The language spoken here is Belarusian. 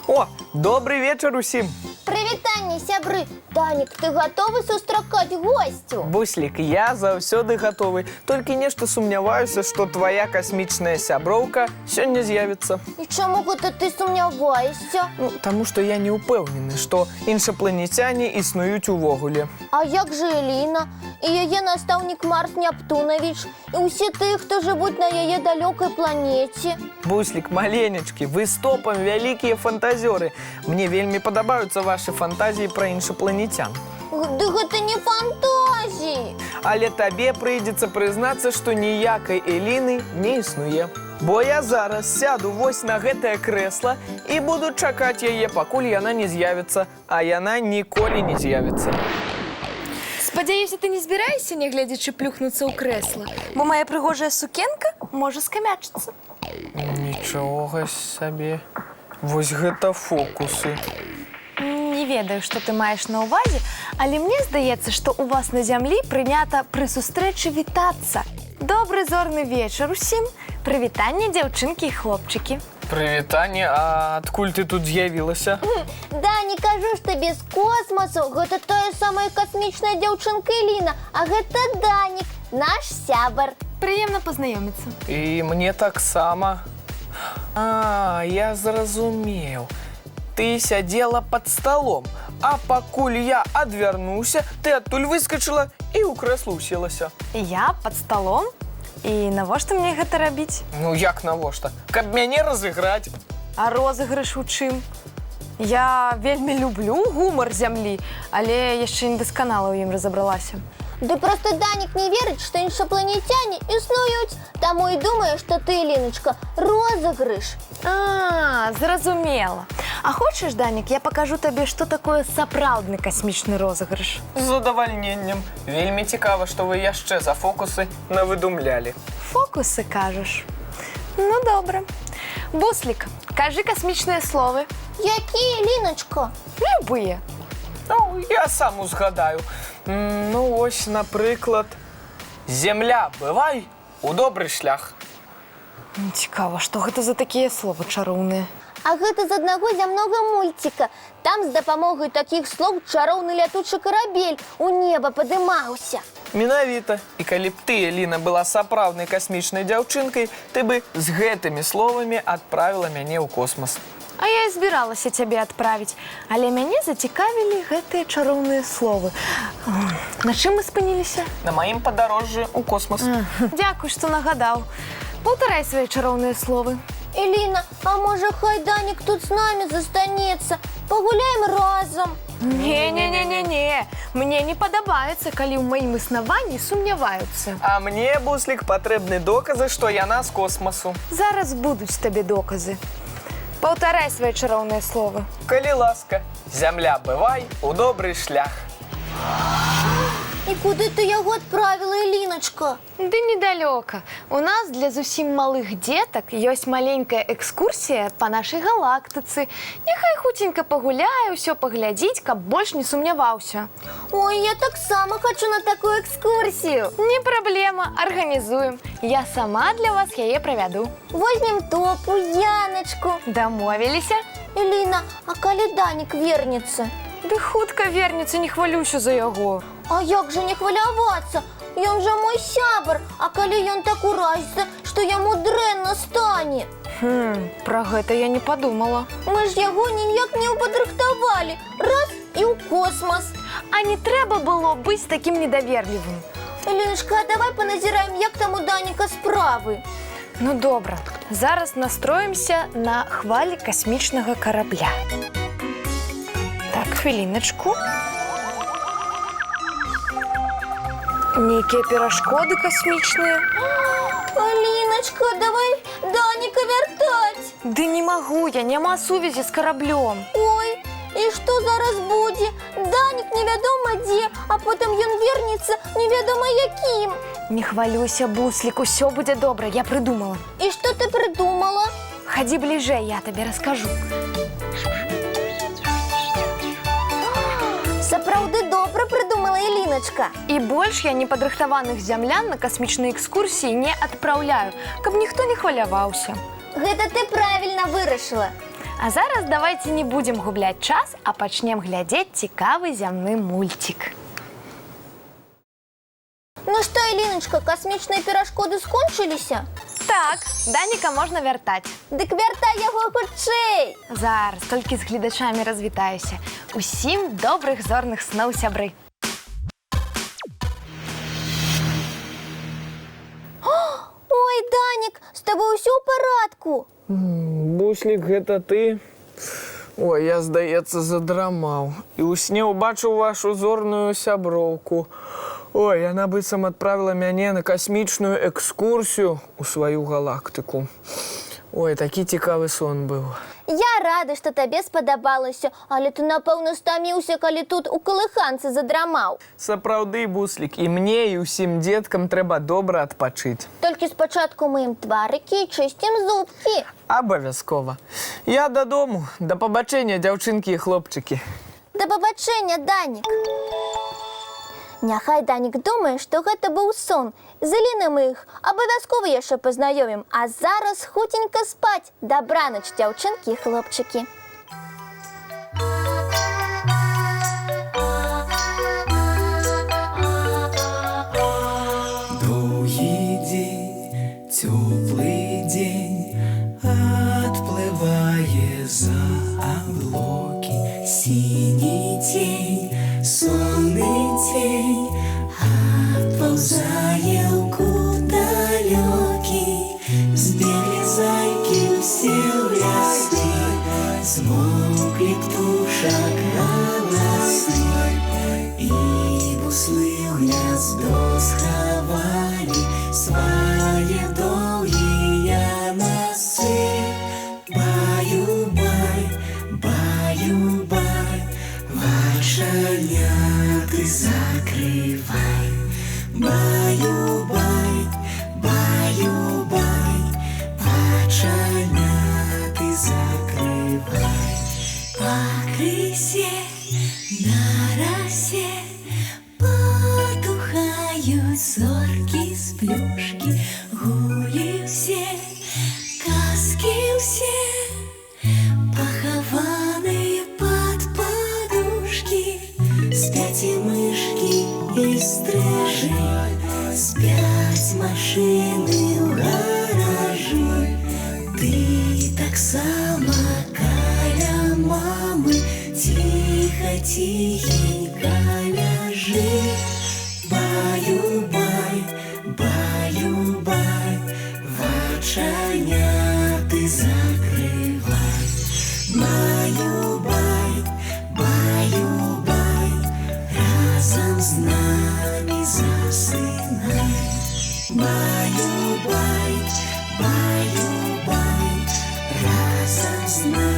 О, добрый вечер усім. Прывітанне, сябры. Данік, ты гатовы сустракаць госцю? Буслік, я заўсёды гатовы. Толькі нешта сумняваюся, што твоя касмічная сяброўка сёння з'явіцца. І чаму гэта ты сумняваешся? Таму што я не ўпэўнены, што іншапланецяне існуюць увогуле. А як жа Эліна? І яе настаўнік Марс Нептунавіч? І ўсе тыя, хто жывуць на яе далёкай планеце? Буслік, маленечкі, вы стопам вялікія фантазёры. Мне вельмі падабаюцца вашы фантазіі пра іншапланецян. Ды гэта не фантазіі. Але табе прыйдзецца прызнацца, што ніякай Эліны не існуе. Бо я зараз сяду вось на гэтае крэсла і буду чакаць яе, пакуль яна не з'явіцца, а яна ніколі не з'явіцца. Спадзяюся, ты не збіраешся, нягледзячы, плюхнуцца ў крэсла, бо моя прыгожая сукенка можа скамячыцца. Нічога сабе. Вось гэта фокусы. Не ведаю, што ты маеш на ўвазе, але мне здаецца, што ў вас на зямлі прынята пры сустрэчы вітацца. Добры зорны вечар усім. Прывітанне, дзяўчынкі і хлопчыкі. Прывітанне, а адкуль ты тут з'явілася? Да, не кажу ж табе, з космасу. Гэта тая самая касмічная дзяўчынка Эліна, а гэта Данік, наш сябар. Прыемна пазнаёміцца. І мне таксама. А, я зразумеў. Ты сядзела пад сталом, а пакуль я адвярнуўся, ты адтуль выскачыла і ў крэсла ўселася. Я пад сталом? І навошта мне гэта рабіць? Ну як навошта? Каб мяне разыграць. А розыгрыш у чым? Я вельмі люблю гумар зямлі, але яшчэ недасканала ў ім разабралася. Ды проста Данік не верыць, што іншапланецяне існуюць. Таму і думае, што ты, Эліначка, розыгрыш. А, зразумела. А хочаш, Данік, я пакажу табе, што такое сапраўдны касмічны розыгрыш? З задавальненнем. Вельмі цікава, што вы яшчэ за фокусы навыдумлялі. Фокусы, кажаш? Ну, добра. Буслік, кажы касмічныя словы. Якія, Эліначка? Любыя. Ну, я сам узгадаю. Ну, ось, напрыклад, «Земля, бывай, у добры шлях». Цікава, што гэта за такія словы чароўныя? А гэта з аднаго зямнога мульціка. Там з дапамогай такіх слоў чароўны лятучы карабель у неба падымаўся. Менавіта. І калі б ты, Эліна, была сапраўднай касмічнай дзяўчынкай, ты бы з гэтымі словамі адправіла мяне ў космас. А я і збіралася цябе адправіць, але мяне зацікавілі гэтыя чароўныя словы. На чым мы спыніліся? На маім падарожжы ў космас. Дзякуй, што нагадаў. Паўтарай свае чароўныя словы. Эліна, а можа хай Данік тут з намі застанецца? Пагуляем разам. Не. Мне не падабаецца, калі ў маім існаванні сумняваюцца. А мне, Буслік, патрэбны доказы, што яна з космасу. Зараз будуць табе доказы. Паўтарай свае чароўныя словы. Калі ласка, «Зямля, бывай, у добры шлях». І куды ты яго адправіла, Эліначка? Ды недалёка. У нас для зусім малых дзетак ёсць маленькая экскурсія па нашай галактыцы. Няхай хуценька пагуляе, ўсё паглядзіць, каб больш не сумняваўся. Ой, я таксама хачу на такую экскурсію. Не праблема, арганізуем. Я сама для вас яе правяду. Возьмем топу, Яночку. Дамовіліся? Эліна, а калі Данік вернецца? Ды хутка вернецца, не хвалюся за яго. А як жа не хвалявацца? Ён жа мой сябар, а калі ён так уразіцца, што яму дрэнна стане? Пра гэта я не падумала. Мы ж яго ніяк не ўпадрыхтавалі. Раз і ў космас. А не трэба было быць такім недаверлівым. Эліночка, а давай паназіраем, як там у Даніка справы. Ну добра, зараз настроімся на хвалі касмічнага карабля. Так, хвіліначку. Нейкія перашкоды касмічныя. Аліночка, давай Даніка вяртаць. Ды не магу, я няма сувязі з караблём. Ой, і што зараз будзе? Данік невядома дзе, а потым ён вернецца невядома якім. Не хвалюйся, Буслік, усё будзе добра, я прыдумала. І што ты прыдумала? Хадзі бліжэй, я табе раскажу. Сапраўды добра прыдумала Эліначка. І больш я непадрыхтаваных зямлян на касмічныя экскурсіі не адпраўляю, каб ніхто не хваляваўся. Гэта ты правильно вырашила. А зараз давайте не будем губляць час, а пачнем глядзець цікавы зямны мульцік. Ну что, Элиночка, космічныя перашкоды скончыліся? Так, Даніка можна вяртаць. Дык вяртай яго хутчэй. Зараз толькі з гледачамі развітаюся. Усім добрых зорных сноў, сябры. Ой, Данік, з тобой усё ў парадку. Буслік, гэта ты? Ой, я, здаецца, задрамаў. І ў сне ўбачыў вашу зорную сяброўку. Ой, яна быццам адправіла мяне на касмічную экскурсію ў сваю галактыку. Ой, такі цікавы сон быў. Я рада, што табе спадабалася, але ты, напэўна, стаміўся, калі тут у калыханцы задрамаў. Сапраўды, Буслік, і мне, і ўсім дзеткам трэба добра адпачыць. Толькі спачатку мыем тварыкі і чысцім зубкі. Абавязкова. Я дадому. Да пабачэння, дзяўчынкі і хлопчыкі. Да пабачэння, Данік. Няхай Данік думае, што гэта быў сон. З Элінай мы іх абавязкова яшчэ пазнаёмім. А зараз хуценька спаць. Дабраноч, дзяўчынкі і хлопчыкі. Доўгі дзень, цёплы дзень, адплывае за аблокі. Сіні цень, сонны цень, адпаўзае ў кут далёкі. Збеглі зайкі ўсе ў лясы, змоўклі птушак галасы, і буслы ў гняздо схавалі свае доўгія носы. Баю-бай, баю-бай, вачаняты закрывай. Баю-бай, баю-бай, вачаняты закрывай. Пакрысе на расе потухаюць зоркі з плюшкі. Гулі ўсе, казкі ўсе, пахаваныя пад падушкі. Спяць і мышкі, і стрыжы, спяць машыны ў гаражы. Ты таксама каля мамы ціха-ціхенька ляжы. Баю-бай, баю-бай, вачаняты закрывай. Баю-бай, баю-бай, разам з намі засынай. Баю-бай, баю-бай, разам з намі.